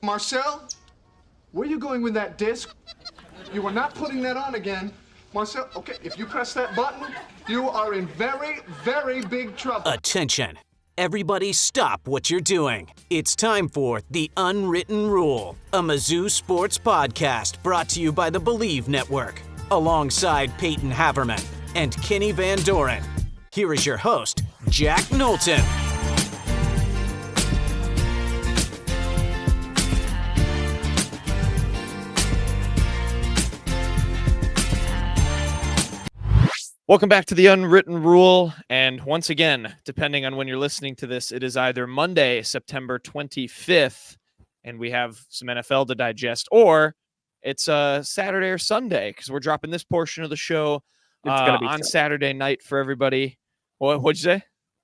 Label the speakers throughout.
Speaker 1: Marcel, where are you going with that disc? You are not putting that on again. Marcel, okay, if you press that button, you are in very, very big trouble.
Speaker 2: Attention. Everybody stop what you're doing. It's time for The Unwritten Rule, a Mizzou sports podcast brought to you by the Believe Network, alongside Peyton Haverman and Kenny Van Doren. Here is your host, Jack Knowlton.
Speaker 3: Welcome back to The Unwritten Rule, and once again, depending on when you're listening to this, it is either Monday, September 25th, and we have some NFL to digest, or it's Saturday or Sunday, because we're dropping this portion of the show on Saturday night for everybody. What'd you say?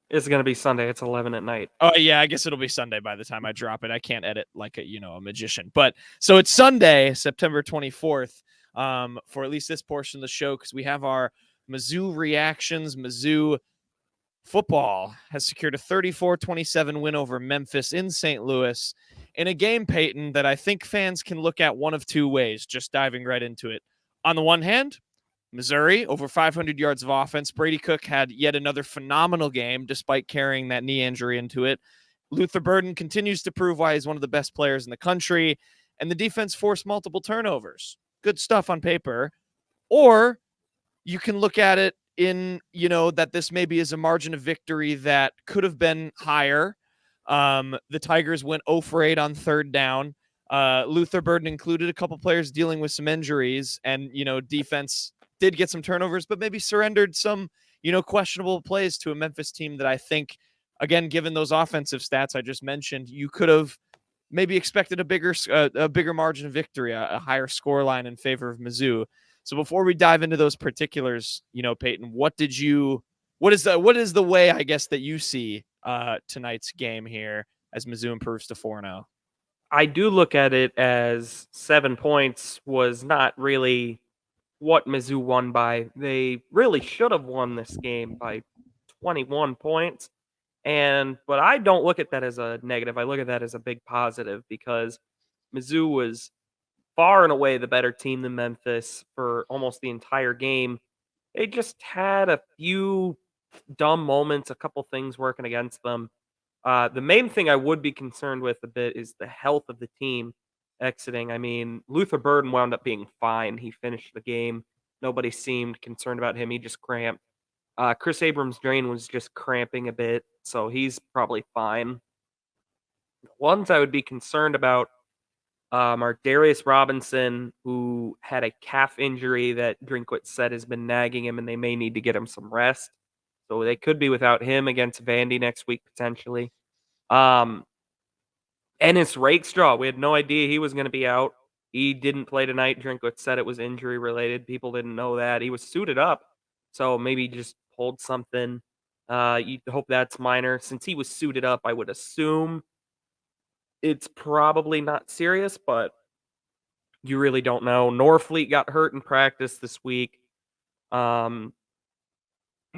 Speaker 4: It's going to be Sunday. It's 11 at night.
Speaker 3: Oh, yeah, I guess it'll be Sunday by the time I drop it. I can't edit like a magician. But so it's Sunday, September 24th, for at least this portion of the show, because we have our Mizzou reactions. Mizzou football has secured a 34-27 win over Memphis in St. Louis in a game, Peyton, that I think fans can look at one of two ways, just diving right into it. On the one hand, Missouri, over 500 yards of offense. Brady Cook had yet another phenomenal game despite carrying that knee injury into it. Luther Burden continues to prove why he's one of the best players in the country, and the defense forced multiple turnovers. Good stuff on paper. Or you can look at it in, that this maybe is a margin of victory that could have been higher. The Tigers went 0 for 8 on third down. Luther Burden included a couple players dealing with some injuries, and, defense did get some turnovers, but maybe surrendered some, questionable plays to a Memphis team that I think, again, given those offensive stats I just mentioned, you could have maybe expected a bigger margin of victory, a higher score line in favor of Mizzou. So before we dive into those particulars, Peyton, what is the way, I guess, that you see tonight's game here as Mizzou improves to 4-0?
Speaker 4: I do look at it as 7 points was not really what Mizzou won by. They really should have won this game by 21 points. But I don't look at that as a negative. I look at that as a big positive because Mizzou was far and away the better team than Memphis for almost the entire game. They just had a few dumb moments, a couple things working against them. The main thing I would be concerned with a bit is the health of the team exiting. I mean, Luther Burden wound up being fine. He finished the game. Nobody seemed concerned about him. He just cramped. Chris Abrams-Drain was just cramping a bit, so he's probably fine. The ones I would be concerned about are Darius Robinson, who had a calf injury that Drinkwitz said has been nagging him, and they may need to get him some rest. So they could be without him against Vandy next week, potentially. Ennis Rakestraw, we had no idea he was going to be out. He didn't play tonight. Drinkwitz said it was injury-related. People didn't know that. He was suited up, so maybe just pulled something. You hope that's minor. Since he was suited up, I would assume it's probably not serious, but you really don't know. Norfleet got hurt in practice this week.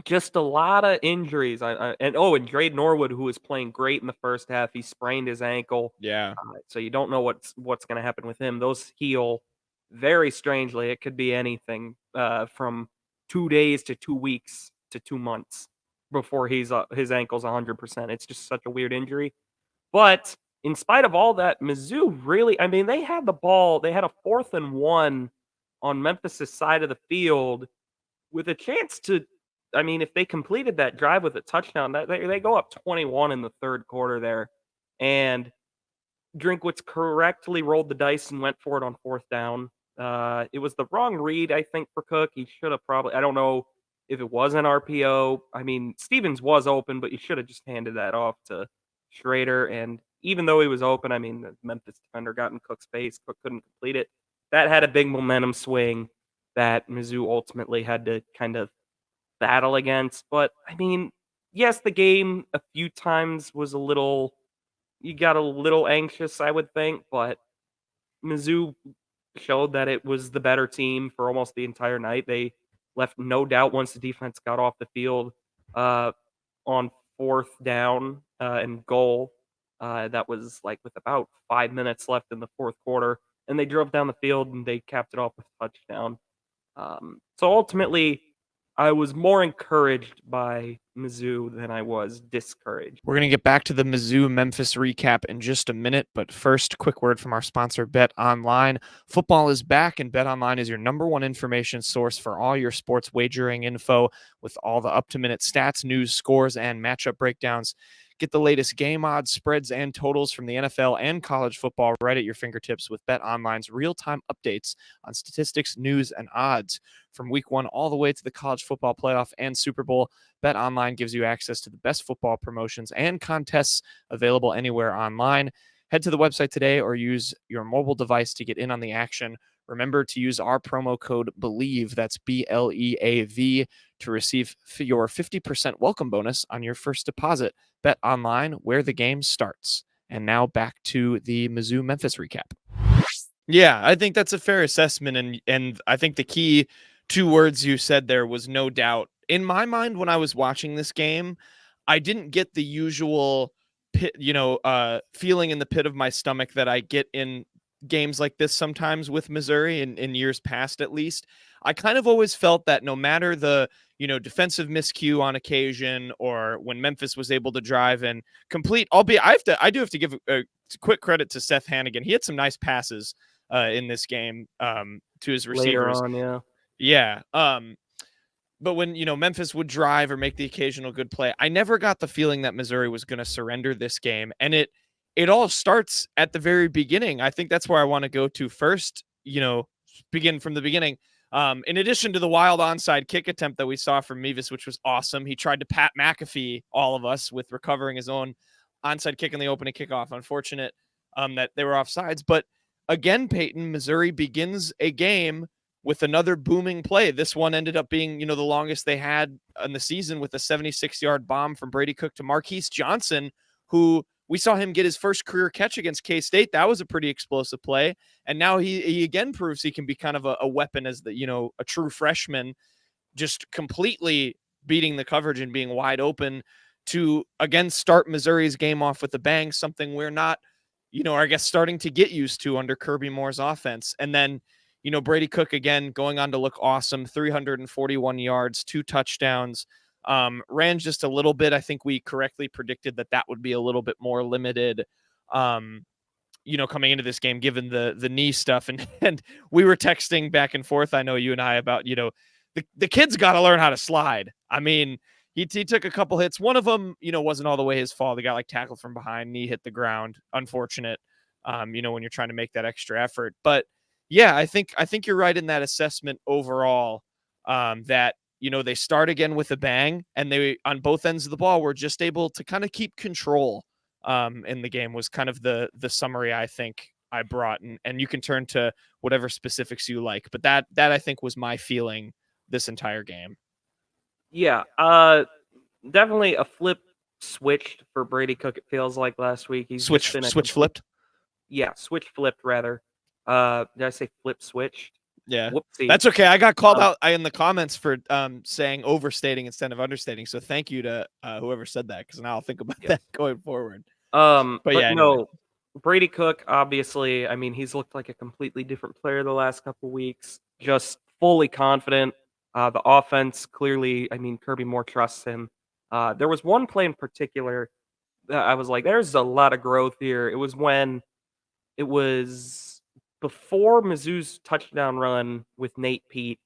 Speaker 4: Just a lot of injuries. And Drade Norwood, who was playing great in the first half, he sprained his ankle.
Speaker 3: Yeah.
Speaker 4: So you don't know what's going to happen with him. Those heal very strangely. It could be anything from 2 days to 2 weeks to 2 months before his ankle's 100%. It's just such a weird injury. But in spite of all that, Mizzou really, they had the ball. They had a 4th and 1 on Memphis' side of the field with a chance to, if they completed that drive with a touchdown, they go up 21 in the third quarter there. And Drinkwitz correctly rolled the dice and went for it on 4th down. It was the wrong read, I think, for Cook. He should have probably, I don't know if it was an RPO. Stevens was open, but you should have just handed that off to Schrader. And even though he was open, the Memphis defender got in Cook's face. Cook couldn't complete it. That had a big momentum swing that Mizzou ultimately had to kind of battle against. But, yes, the game a few times was you got a little anxious, I would think. But Mizzou showed that it was the better team for almost the entire night. They left no doubt once the defense got off the field on 4th down and goal. That was like with about 5 minutes left in the fourth quarter, and they drove down the field and they capped it off with a touchdown. So ultimately, I was more encouraged by Mizzou than I was discouraged.
Speaker 3: We're going to get back to the Mizzou Memphis recap in just a minute, but first, quick word from our sponsor, Bet Online. Football is back, and Bet Online is your number one information source for all your sports wagering info with all the up-to-minute stats, news, scores, and matchup breakdowns. Get the latest game odds, spreads, and totals from the NFL and college football right at your fingertips with Bet Online's real-time updates on statistics, news, and odds. From week 1 all the way to the college football playoff and Super Bowl, Bet Online gives you access to the best football promotions and contests available anywhere online. Head to the website today or use your mobile device to get in on the action. Remember to use our promo code BELIEVE, that's BLEAV, to receive your 50% welcome bonus on your first deposit. Bet Online, where the game starts. And now back to the Mizzou Memphis recap. Yeah, I think that's a fair assessment. And I think the key 2 words you said there was no doubt. In my mind, when I was watching this game, I didn't get the usual pit, feeling in the pit of my stomach that I get in games like this sometimes with Missouri in years past, at least. I kind of always felt that no matter the, defensive miscue on occasion or when Memphis was able to drive and complete, albeit I do have to give a quick credit to Seth Hannigan. He had some nice passes in this game to his receivers.
Speaker 4: Later on, yeah.
Speaker 3: Yeah. But when, Memphis would drive or make the occasional good play, I never got the feeling that Missouri was going to surrender this game. And it all starts at the very beginning. I think that's where I want to go to first, begin from the beginning. In addition to the wild onside kick attempt that we saw from Memphis, which was awesome, he tried to Pat McAfee all of us with recovering his own onside kick in the opening kickoff. Unfortunate that they were offsides. But again, Peyton, Missouri begins a game with another booming play. This one ended up being, the longest they had in the season with a 76-yard bomb from Brady Cook to Marquise Johnson, who we saw him get his first career catch against K-State. That was a pretty explosive play. And now he again proves he can be kind of a weapon as a true freshman, just completely beating the coverage and being wide open to, again, start Missouri's game off with a bang, something we're not, I guess starting to get used to under Kirby Moore's offense. And then, Brady Cook, again, going on to look awesome, 341 yards, 2 touchdowns, ran just a little bit. I think we correctly predicted that would be a little bit more limited, coming into this game, given the knee stuff. And we were texting back and forth, I know you and I, about, the kid's got to learn how to slide. I mean, he took a couple hits. One of them, wasn't all the way his fault. He got tackled from behind, knee hit the ground. Unfortunate, when you're trying to make that extra effort. But yeah, I think you're right in that assessment overall, that, they start again with a bang, and they, on both ends of the ball, were just able to kind of keep control in the game was kind of the summary I think I brought. And you can turn to whatever specifics you like. But that I think was my feeling this entire game.
Speaker 4: Yeah, definitely a flip switched for Brady Cook, it feels like last week. He's
Speaker 3: Switch flipped?
Speaker 4: Yeah, switch flipped, rather. Did I say flip switched?
Speaker 3: Yeah.
Speaker 4: Whoopsie.
Speaker 3: That's okay. I got called out in the comments for saying overstating instead of understating. So thank you to whoever said that, because now I'll think about that going forward.
Speaker 4: But
Speaker 3: yeah,
Speaker 4: no,
Speaker 3: anyway.
Speaker 4: Brady Cook, obviously, I mean, he's looked like a completely different player the last couple weeks. Just fully confident. The offense, clearly, I mean, Kirby Moore trusts him. There was one play in particular that I was like, there's a lot of growth here. It was when it was before Mizzou's touchdown run with Nate Pete.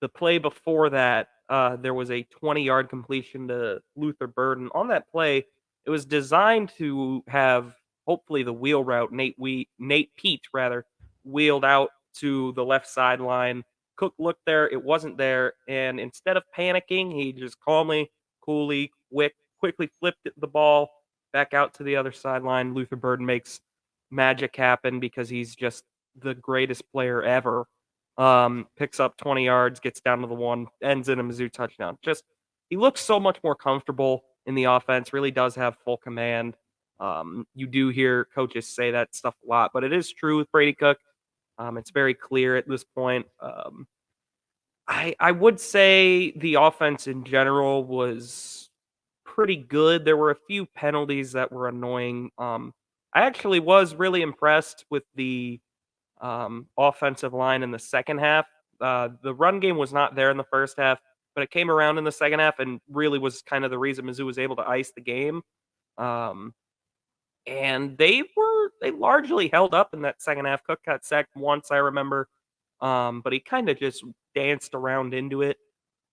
Speaker 4: The play before that, there was a 20-yard completion to Luther Burden. On that play, it was designed to have, hopefully, the wheel route, Nate Pete, wheeled out to the left sideline. Cook looked there, it wasn't there, and instead of panicking, he just calmly, coolly, quickly flipped the ball back out to the other sideline. Luther Burden makes magic happen because he's just the greatest player ever. Picks up 20 yards, gets down to the 1, ends in a Mizzou touchdown. Just, he looks so much more comfortable in the offense, really does have full command. You do hear coaches say that stuff a lot, but it is true with Brady Cook. It's very clear at this point. I would say the offense in general was pretty good. There were a few penalties that were annoying. I actually was really impressed with the offensive line in the second half. The run game was not there in the first half, but it came around in the second half and really was kind of the reason Mizzou was able to ice the game. Um, and they largely held up in that second half. Cook got sacked once, I remember, but he kind of just danced around into it.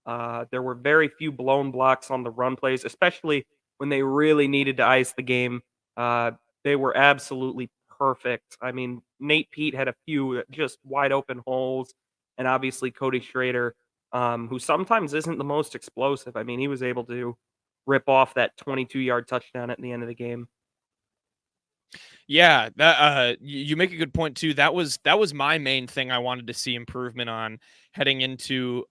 Speaker 4: There were very few blown blocks on the run plays, especially when they really needed to ice the game. Uh, they were absolutely perfect. I mean, Nate Pete had a few just wide open holes, and obviously Cody Schrader, who sometimes isn't the most explosive. I mean, he was able to rip off that 22-yard touchdown at the end of the game.
Speaker 3: Yeah, that you make a good point too. That was my main thing I wanted to see improvement on heading into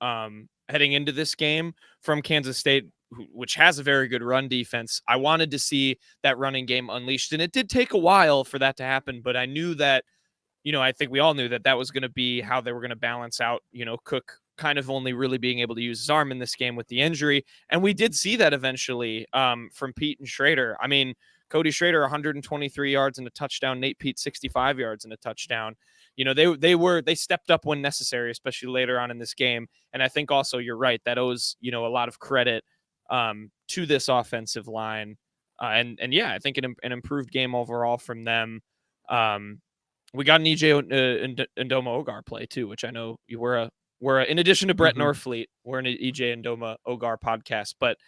Speaker 3: this game from Kansas State, which has a very good run defense. I wanted to see that running game unleashed, and it did take a while for that to happen, but I knew that, I think we all knew that that was going to be how they were going to balance out, Cook kind of only really being able to use his arm in this game with the injury. And we did see that eventually from Pete and Schrader. I mean, Cody Schrader, 123 yards and a touchdown. Nate Pete, 65 yards and a touchdown. They stepped up when necessary, especially later on in this game. And I think also you're right. That owes, a lot of credit to this offensive line. And yeah, I think an improved game overall from them. We got an EJ Ndoma Ogar play too, which I know you were in addition to Brett Norfleet, we're an EJ Ndoma Ogar podcast. But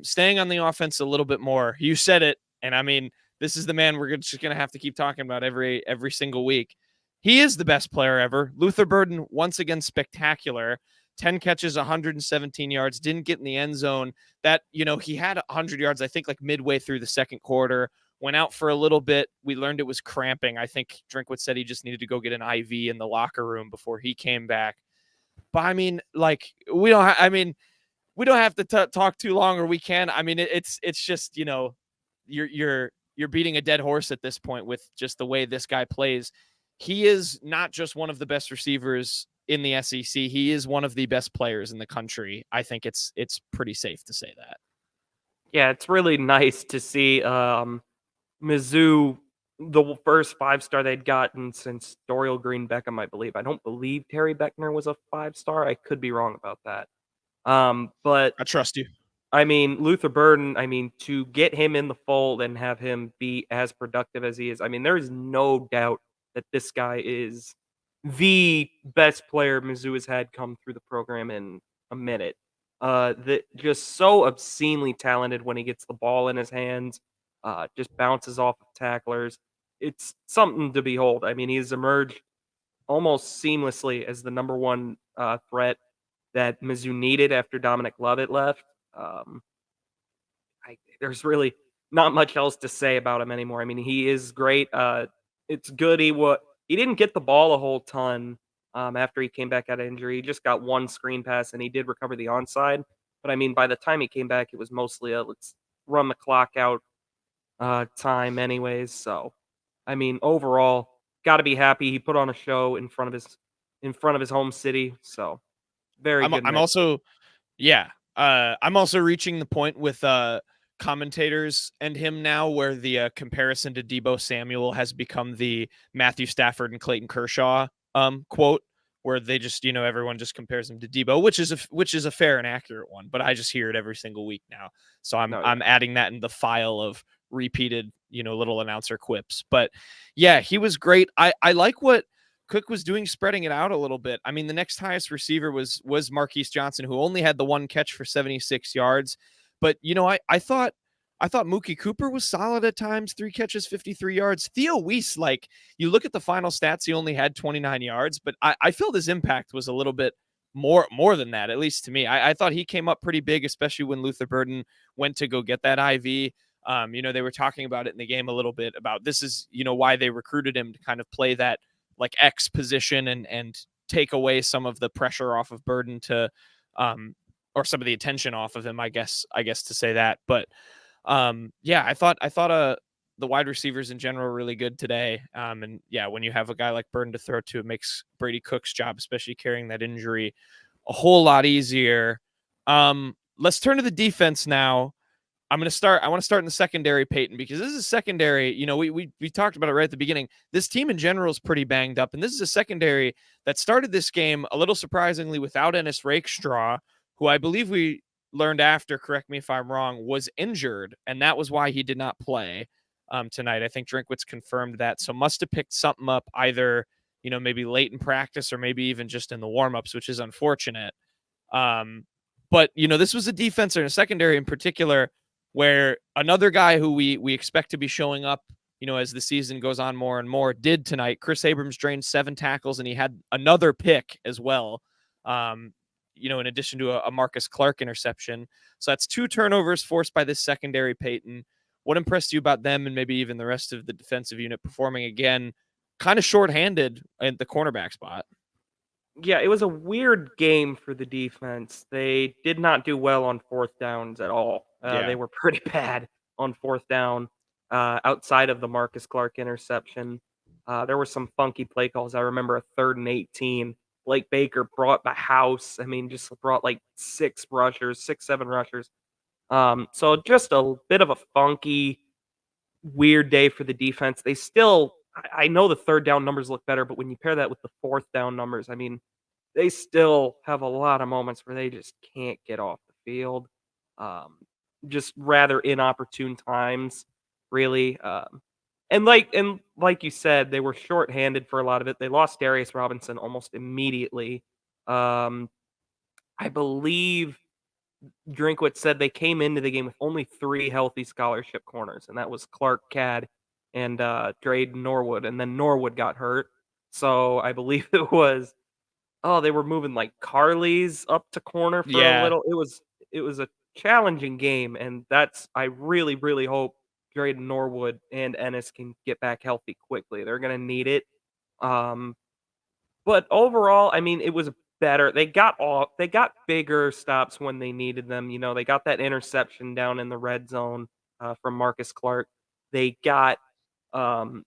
Speaker 3: staying on the offense a little bit more, you said it, and I mean, this is the man we're just going to have to keep talking about every single week. He is the best player ever. Luther Burden, once again, spectacular. 10 catches, 117 yards, didn't get in the end zone. That, he had 100 yards, I think, like midway through the second quarter. Went out for a little bit. We learned it was cramping. I think Drinkwitz said he just needed to go get an IV in the locker room before he came back. But I mean, like, we don't have to talk too long, or we can. I mean, it's just, you're beating a dead horse at this point with just the way this guy plays. He is not just one of the best receivers in the SEC. He is one of the best players in the country. I think it's pretty safe to say that.
Speaker 4: Yeah, it's really nice to see Mizzou, the first 5-star they'd gotten since Dorial Green Beckham, I believe. I don't believe Terry Beckner was a 5-star. I could be wrong about that. But
Speaker 3: I trust you.
Speaker 4: I mean, Luther Burden, to get him in the fold and have him be as productive as he is, there is no doubt that this guy is the best player Mizzou has had come through the program in a minute. That just so obscenely talented when he gets the ball in his hands, just bounces off of tacklers. It's something to behold. He's emerged almost seamlessly as the number one threat that Mizzou needed after Dominic Lovett left. There's really not much else to say about him anymore. He is great. It's good he didn't get the ball a whole ton after he came back out of injury. He just got one screen pass, and he did recover the onside. But by the time he came back, it was mostly a let's run the clock out time anyways. So, overall, got to be happy he put on a show in front of his home city. So, very good.
Speaker 3: I'm also reaching the point with commentators and him now where the comparison to Deebo Samuel has become the Matthew Stafford and Clayton Kershaw quote, where they just, everyone just compares him to Deebo, which is a fair and accurate one, but I just hear it every single week now. So I'm adding that in the file of repeated, little announcer quips. But yeah, he was great. I like what Cook was doing, spreading it out a little bit. The next highest receiver was Marquise Johnson, who only had the one catch for 76 yards. But, I thought Mookie Cooper was solid at times, 3 catches, 53 yards. Theo Weiss, you look at the final stats, he only had 29 yards, but I feel his impact was a little bit more than that, at least to me. I thought he came up pretty big, especially when Luther Burden went to go get that IV. They were talking about it in the game a little bit about this is, why they recruited him to kind of play that X position and take away some of the pressure off of Burden to, or some of the attention off of him, I guess to say that. But I thought the wide receivers in general were really good today. And yeah, when you have a guy like Burden to throw to, it makes Brady Cook's job, especially carrying that injury, a whole lot easier. Let's turn to the defense now. I want to start in the secondary, Peyton, because this is a secondary. You know, we talked about it right at the beginning. This team in general is pretty banged up, and this is a secondary that started this game a little surprisingly without Ennis Rakestraw, who I believe we learned after, correct me if I'm wrong, was injured, and that was why he did not play tonight. I think Drinkwitz confirmed that, so must have picked something up either, you know, maybe late in practice or maybe even just in the warmups, which is unfortunate. But you know, this was a defense or a secondary in particular where another guy who we expect to be showing up, you know, as the season goes on more and more, did tonight. Chris Abrams drained 7 tackles, and he had another pick as well. You know, in addition to a Marcus Clark interception. So that's 2 turnovers forced by this secondary, Peyton. What impressed you about them and maybe even the rest of the defensive unit performing again, kind of shorthanded at the cornerback spot?
Speaker 4: Yeah, it was a weird game for the defense. They did not do well on 4th downs at all.
Speaker 3: Yeah.
Speaker 4: They were pretty bad on 4th down, outside of the Marcus Clark interception. There were some funky play calls. I remember a 3rd and 18. Blake Baker brought the house. I mean, just brought like 6 rushers, 6, 7 rushers. So just a bit of a funky, weird day for the defense. They still, I know the 3rd down numbers look better, but when you pair that with the 4th down numbers, I mean, they still have a lot of moments where they just can't get off the field. Just rather inopportune times, really. And like you said, they were shorthanded for a lot of it. They lost Darius Robinson almost immediately. I believe Drinkwitz said they came into the game with only 3 healthy scholarship corners, and that was Clark, Cad, and Drade Norwood. And then Norwood got hurt. So I believe it was, they were moving like Carly's up to corner for a little. It was a challenging game, and I really, really hope Drayden Norwood and Ennis can get back healthy quickly. They're gonna need it. But overall, I mean, it was better. They got bigger stops when they needed them. You know, they got that interception down in the red zone from Marcus Clark. They got um,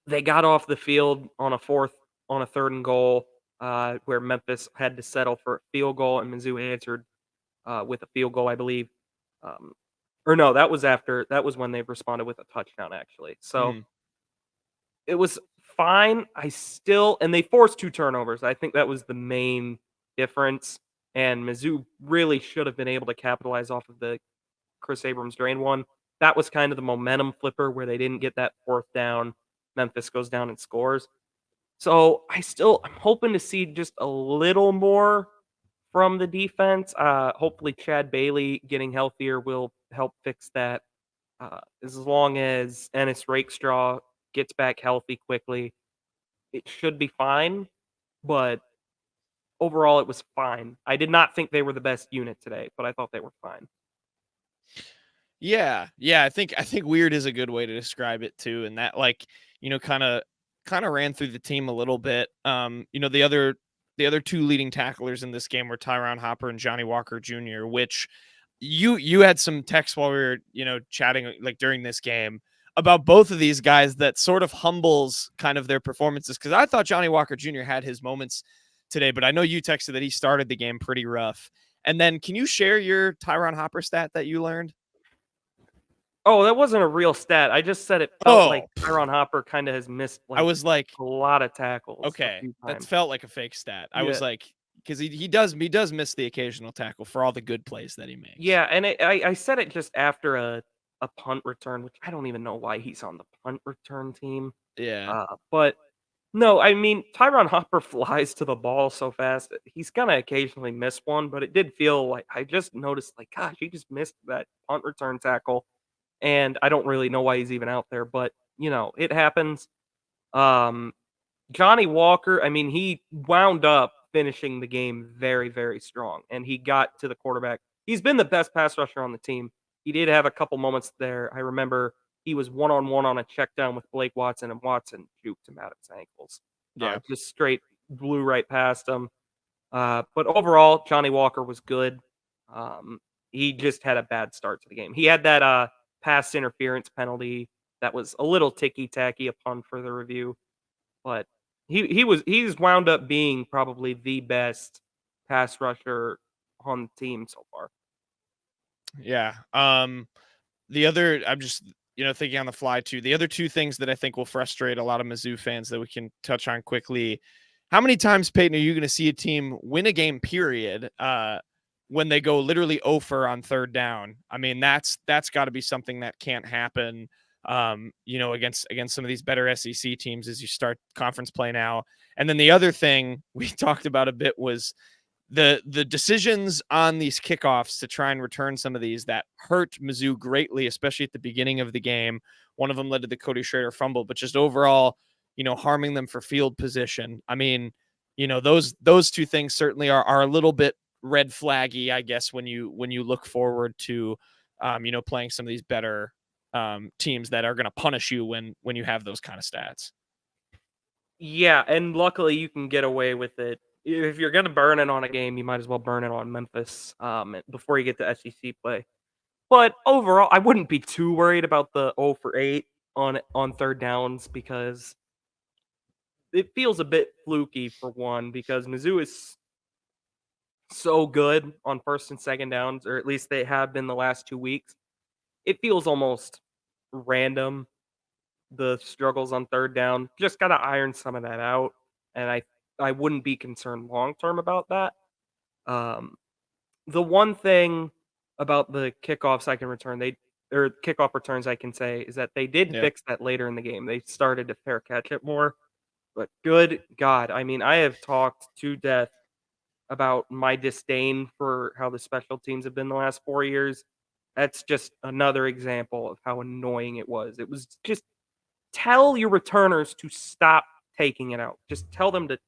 Speaker 4: they got off the field on a 3rd and goal, where Memphis had to settle for a field goal, and Mizzou answered with a field goal, I believe. Or no, that was when they responded with a touchdown, actually. So it was fine. And they forced 2 turnovers. I think that was the main difference. And Mizzou really should have been able to capitalize off of the Chris Abrams drain one. That was kind of the momentum flipper where they didn't get that 4th down. Memphis goes down and scores. So I'm hoping to see just a little more from the defense. Hopefully Chad Bailey getting healthier will help fix that. As long as Ennis Rakestraw gets back healthy quickly, it should be fine. But overall, it was fine. I did not think they were the best unit today, but I thought they were fine.
Speaker 3: Yeah. I think weird is a good way to describe it too, and that, like, you know, kind of ran through the team a little bit. You know, the other 2 leading tacklers in this game were Tyron Hopper and Johnny Walker Jr., which you had some text while we were, you know, chatting like during this game about both of these guys that sort of humbles kind of their performances, because I thought Johnny Walker Jr. had his moments today, but I know you texted that he started the game pretty rough. And then can you share your Tyron Hopper stat that you learned?
Speaker 4: Oh, that wasn't a real stat. I just said it felt like Tyron Hopper kind of has missed
Speaker 3: I was like
Speaker 4: a lot of tackles.
Speaker 3: Okay, that felt like a fake stat. I was like, because he does miss the occasional tackle for all the good plays that he makes.
Speaker 4: Yeah, and I said it just after a punt return, which I don't even know why he's on the punt return team.
Speaker 3: Yeah.
Speaker 4: But no, I mean, Tyron Hopper flies to the ball so fast. He's gonna occasionally miss one, but it did feel like I just noticed, like, gosh, he just missed that punt return tackle. And I don't really know why he's even out there, but you know, it happens. Johnny Walker, I mean, he wound up finishing the game very, very strong, and he got to the quarterback. He's been the best pass rusher on the team. He did have a couple moments there. I remember he was one-on-one on a check down with Blake Watson, and Watson juked him out of his ankles.
Speaker 3: Yeah.
Speaker 4: Just straight blew right past him. But overall, Johnny Walker was good. He just had a bad start to the game. He had that pass interference penalty that was a little ticky-tacky upon further review, but he's wound up being probably the best pass rusher on the team so far.
Speaker 3: Yeah. The other, I'm just, thinking on the fly too. The other two things that I think will frustrate a lot of Mizzou fans that we can touch on quickly. How many times, Peyton, are you going to see a team win a game, period, when they go literally 0 for on third down? I mean, that's got to be something that can't happen, against some of these better SEC teams as you start conference play now. And then the other thing we talked about a bit was the decisions on these kickoffs to try and return some of these that hurt Mizzou greatly, especially at the beginning of the game. One of them led to the Cody Schrader fumble, but just overall, harming them for field position. I mean, those two things certainly are a little bit red flaggy, I guess, when you look forward to, playing some of these better teams that are going to punish you when you have those kind of stats.
Speaker 4: Yeah, and luckily you can get away with it. If you're going to burn it on a game, you might as well burn it on Memphis before you get to SEC play. But overall, I wouldn't be too worried about the 0 for 8 on third downs because it feels a bit fluky for one because Mizzou is so good on first and second downs, or at least they have been the last 2 weeks. It feels almost random, the struggles on third down. Just got to iron some of that out, and I wouldn't be concerned long term about that. Um, the one thing about the kickoffs I can return, or kickoff returns I can say is that they did
Speaker 3: Yeah.
Speaker 4: fix that later in the game. They started to fair catch it more. But good God, I mean, I have talked to death about my disdain for how the special teams have been the last 4 years. That's just another example of how annoying it was. It was just tell your returners to stop taking it out. Just tell them to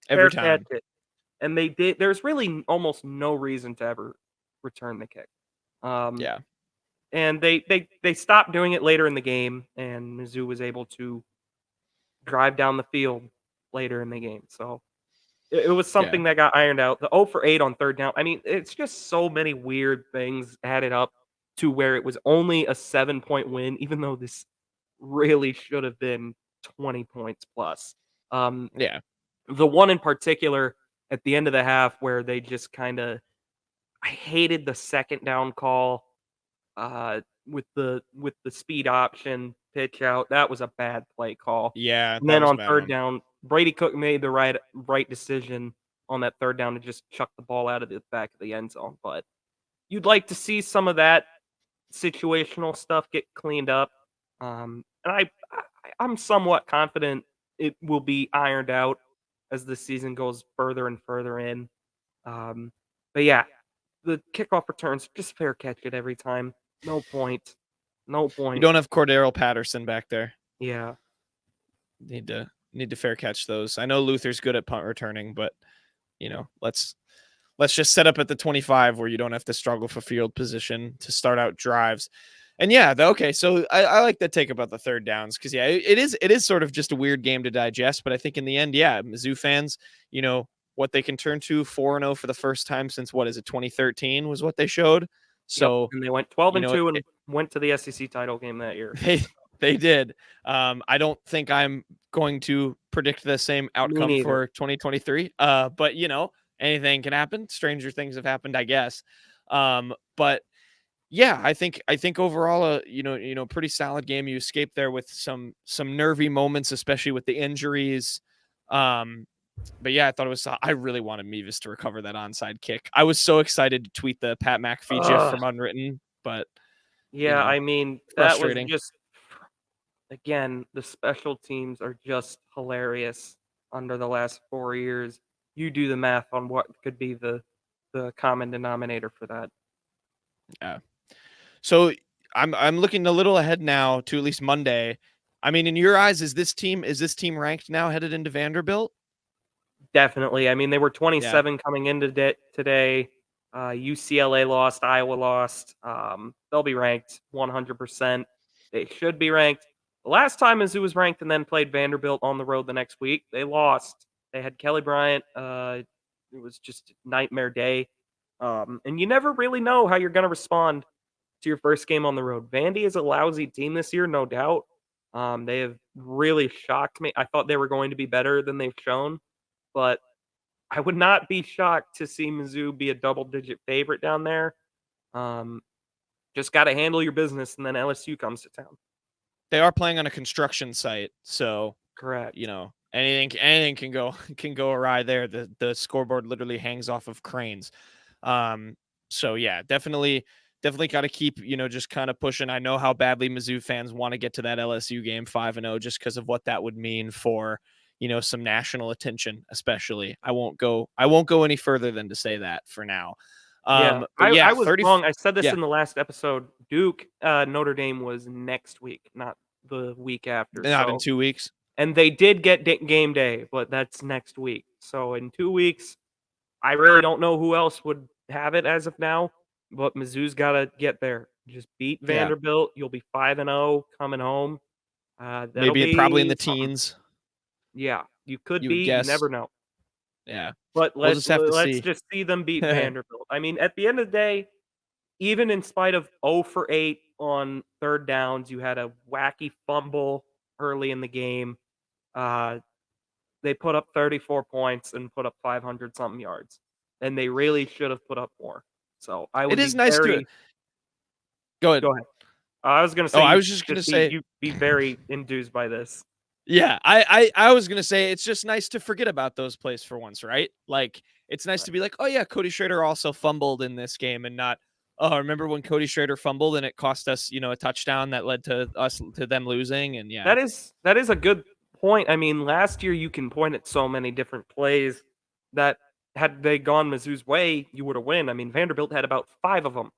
Speaker 3: Every
Speaker 4: fair catch
Speaker 3: time.
Speaker 4: it. And they did. There's really almost no reason to ever return the kick.
Speaker 3: Yeah.
Speaker 4: And they stopped doing it later in the game, and Mizzou was able to drive down the field later in the game. So it was
Speaker 3: Yeah.
Speaker 4: something that got ironed out. The 0 for 8 on third down. I mean, it's just so many weird things added up to where it was only a 7-point win, even though this really should have been 20 points plus.
Speaker 3: Yeah.
Speaker 4: The one in particular at the end of the half where they just kind of, I hated the second down call with the speed option pitch out. That was a bad play call.
Speaker 3: Yeah.
Speaker 4: And
Speaker 3: That
Speaker 4: then
Speaker 3: was a
Speaker 4: on
Speaker 3: bad
Speaker 4: third
Speaker 3: one.
Speaker 4: down, Brady Cook made the right decision on that third down to just chuck the ball out of the back of the end zone. But you'd like to see some of that situational stuff get cleaned up. And I'm somewhat confident it will be ironed out as the season goes further and further in. But yeah, the kickoff returns, just fair catch it every time. No point. No
Speaker 3: You
Speaker 4: point.
Speaker 3: don't have Cordero Patterson back there.
Speaker 4: Yeah.
Speaker 3: Need to fair catch those. I know Luther's good at punt returning, but let's just set up at the 25 where you don't have to struggle for field position to start out drives. And yeah, okay, so I like that take about the third downs because yeah, it is sort of just a weird game to digest, but I think in the end, yeah, Mizzou fans, what they can turn to 4-0 for the first time since what is it, 2013 was what they showed.
Speaker 4: Yep.
Speaker 3: So
Speaker 4: And they went 12-2
Speaker 3: it,
Speaker 4: and went to the SEC title game that year.
Speaker 3: they did. I don't think I'm going to predict the same outcome for 2023. But anything can happen. Stranger things have happened, I guess. But yeah, I think overall, pretty solid game. You escaped there with some nervy moments, especially with the injuries. But yeah, I really wanted Mevis to recover that onside kick. I was so excited to tweet the Pat McAfee gif from Unwritten, but
Speaker 4: yeah, I mean, that was
Speaker 3: frustrating.
Speaker 4: just, again, the special teams are just hilarious under the last 4 years. You do the math on what could be the common denominator for that.
Speaker 3: Yeah. So I'm looking a little ahead now to at least Monday. I mean, in your eyes, is this team ranked now headed into Vanderbilt?
Speaker 4: Definitely. I mean, they were 27
Speaker 3: Yeah.
Speaker 4: coming into today. UCLA lost, Iowa lost. They'll be ranked 100%. They should be ranked. The last time Mizzou was ranked and then played Vanderbilt on the road the next week, they lost. They had Kelly Bryant. It was just a nightmare day. And you never really know how you're going to respond to your first game on the road. Vandy is a lousy team this year, no doubt. They have really shocked me. I thought they were going to be better than they've shown, but I would not be shocked to see Mizzou be a double-digit favorite down there. Just got to handle your business, and then LSU comes to town.
Speaker 3: They are playing on a construction site, so
Speaker 4: Correct.
Speaker 3: Anything can go awry there. The scoreboard literally hangs off of cranes. So yeah, definitely got to keep, just kind of pushing. I know how badly Mizzou fans want to get to that LSU game 5-0 just because of what that would mean for, some national attention, especially. I won't go any further than to say that for now.
Speaker 4: But
Speaker 3: yeah,
Speaker 4: I was wrong. I said this
Speaker 3: yeah.
Speaker 4: in the last episode. Duke, Notre Dame was next week, not the week after.
Speaker 3: Not in 2 weeks.
Speaker 4: And they did get game day, but that's next week. So in 2 weeks, I really don't know who else would have it as of now, but Mizzou's got to get there. Just beat Vanderbilt. You'll be 5-0 coming home.
Speaker 3: Maybe probably in the
Speaker 4: something.
Speaker 3: teens.
Speaker 4: Yeah, you could
Speaker 3: You
Speaker 4: be.
Speaker 3: would guess.
Speaker 4: You never know.
Speaker 3: Yeah.
Speaker 4: But
Speaker 3: We'll just have to see.
Speaker 4: just see them beat Vanderbilt. I mean, at the end of the day, even in spite of 0 for 8 on third downs, you had a wacky fumble early in the game. They put up 34 points and put up 500-something yards. And they really should have put up more. So I would
Speaker 3: It is nice to Go ahead.
Speaker 4: Go ahead. I was going to say
Speaker 3: I was just going to say
Speaker 4: you'd be very enthused by this.
Speaker 3: Yeah, I was going to say it's just nice to forget about those plays for once, right? Like it's nice to be like, "Oh yeah, Cody Schrader also fumbled in this game," and not, "Oh, remember when Cody Schrader fumbled and it cost us, a touchdown that led to them losing?" And yeah.
Speaker 4: That is a good point. I mean, last year you can point at so many different plays that had they gone Mizzou's way, you would have won. I mean, Vanderbilt had about 5 of them,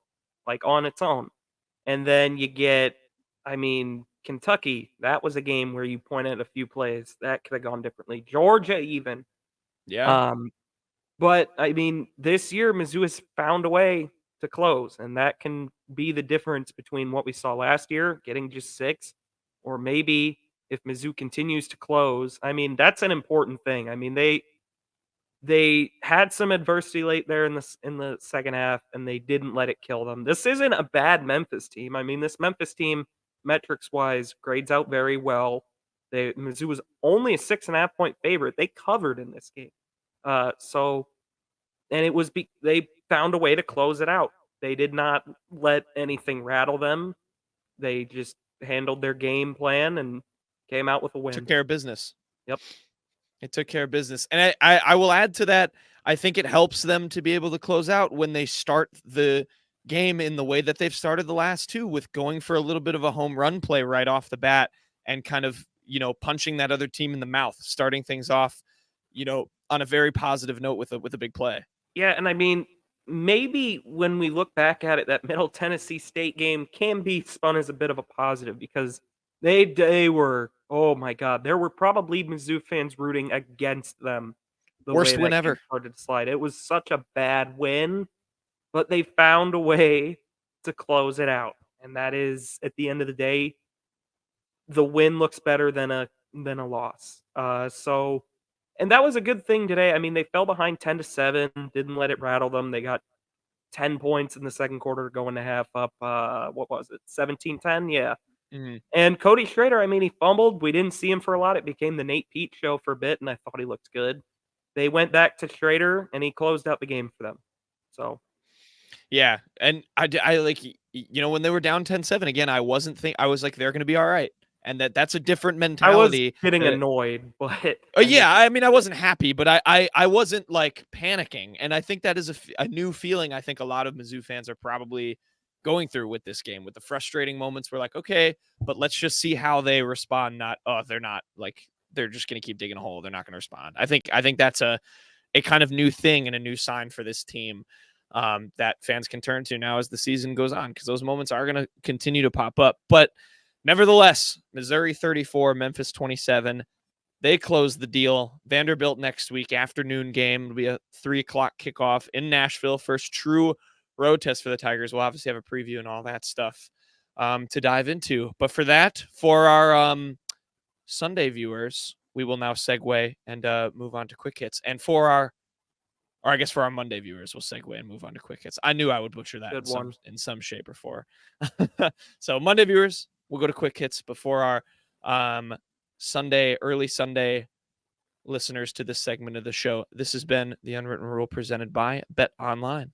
Speaker 4: like on its own. And then you get, Kentucky, that was a game where you pointed at a few plays that could have gone differently. Georgia, even.
Speaker 3: Yeah.
Speaker 4: But I mean, this year Mizzou has found a way to close, and that can be the difference between what we saw last year, getting just 6, or maybe if Mizzou continues to close. I mean, that's an important thing. I mean, they had some adversity late there in the second half, and they didn't let it kill them. This isn't a bad Memphis team. I mean, this Memphis team, metrics-wise, grades out very well. Mizzou was only a 6.5 point favorite. They covered in this game. They found a way to close it out. They did not let anything rattle them. They just handled their game plan and came out with a win.
Speaker 3: Took care of business.
Speaker 4: Yep.
Speaker 3: It took care of business. And I will add to that, I think it helps them to be able to close out when they start the game in the way that they've started the last 2, with going for a little bit of a home run play right off the bat and kind of, punching that other team in the mouth, starting things off, on a very positive note with a big play.
Speaker 4: Yeah, and I mean, maybe when we look back at it, that Middle Tennessee State game can be spun as a bit of a positive because they were, oh my God, there were probably Mizzou fans rooting against them.
Speaker 3: Worst win ever.
Speaker 4: Started to slide. It was such a bad win, but they found a way to close it out, and that is, at the end of the day, the win looks better than a loss. And that was a good thing today. I mean, they fell behind 10-7, didn't let it rattle them. They got 10 points in the second quarter, going to half up. What was it? 17-10? Yeah.
Speaker 3: Mm-hmm.
Speaker 4: And Cody Schrader, I mean, he fumbled. We didn't see him for a lot. It became the Nate Pete show for a bit, and I thought he looked good. They went back to Schrader, and he closed out the game for them. So,
Speaker 3: yeah. And I like, when they were down 10-7 again, I was like, they're going to be all right. And that's a different mentality.
Speaker 4: I was getting annoyed, but
Speaker 3: I mean, I wasn't happy, but I wasn't like panicking. And I think that is a new feeling. I think a lot of Mizzou fans are probably going through with this game, with the frustrating moments. We're like, okay, but let's just see how they respond. Not, they're not, like, they're just going to keep digging a hole. They're not going to respond. I think that's a kind of new thing and a new sign for this team that fans can turn to now as the season goes on, because those moments are going to continue to pop up. But nevertheless, Missouri 34, Memphis 27. They close the deal. Vanderbilt next week, afternoon game. It'll be a 3:00 kickoff in Nashville. First true road test for the Tigers. We'll obviously have a preview and all that stuff to dive into. But for our Sunday viewers, we will now segue and move on to quick hits. And for our Monday viewers, we'll segue and move on to quick hits. I knew I would butcher that in some shape or form. So Monday viewers, we'll go to quick hits before our early Sunday listeners to this segment of the show. This has been the Unwritten Rule presented by Bet Online.